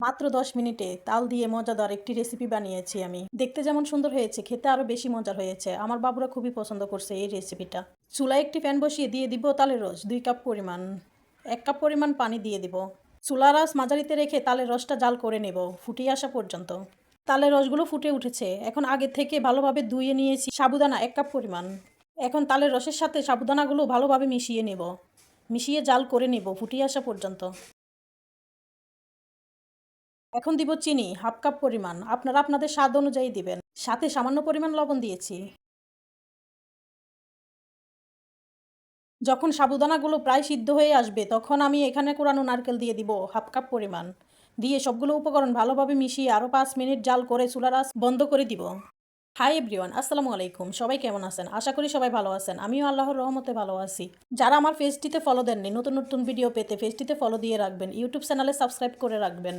মাত্র 10 মিনিটে তাল দিয়ে মজাদার একটি রেসিপি বানিয়েছি আমি। দেখতে যেমন সুন্দর হয়েছে, খেতে আরও বেশি মজার হয়েছে। আমার বাবুরা খুবই পছন্দ করছে এই রেসিপিটা। চুলায় একটি প্যান বসিয়ে দিয়ে দিব তালের রস 2 কাপ পরিমাণ। 1 কাপ পরিমাণ পানি দিয়ে দিব। চুলার আঁচ মাঝারিতে রেখে তালের রসটা জাল করে নেব ফুটিয়ে আসা পর্যন্ত। তালের রসগুলো ফুটে উঠেছে। এখন আগে থেকে ভালোভাবে ধুয়ে নিয়েছি সাবুদানা 1 কাপ পরিমাণ। এখন তালের রসের সাথে সাবুদানাগুলো ভালোভাবে মিশিয়ে নেব। মিশিয়ে জাল করে নেব ফুটিয়ে আসা পর্যন্ত। এখন দিব চিনি 1/2 কাপ পরিমাণ। আপনারা আপনাদের স্বাদ অনুযায়ী দিবেন। সাথে সামান্য পরিমাণ লবণ দিয়েছি। যখন সাবুদানাগুলো প্রায় সিদ্ধ হয়ে আসবে তখন আমি এখানে কোরানো নারকেল দিয়ে দিব 1/2 কাপ পরিমাণ। দিয়ে সবগুলো উপকরণ ভালোভাবে মিশিয়ে আরও 5 মিনিট জাল করে চুলার আঁচ বন্ধ করে দিব। হাই এভরিওয়ান, আসসালামু আলাইকুম। সবাই কেমন আছেন? আশা করি সবাই ভালো আছেন। আমিও আল্লাহর রহমতে ভালো আছি। যারা আমার পেজটিতে ফলো দেননি, নতুন নতুন ভিডিও পেতে পেজটিতে ফলো দিয়ে রাখবেন। ইউটিউব চ্যানেলে সাবস্ক্রাইব করে রাখবেন।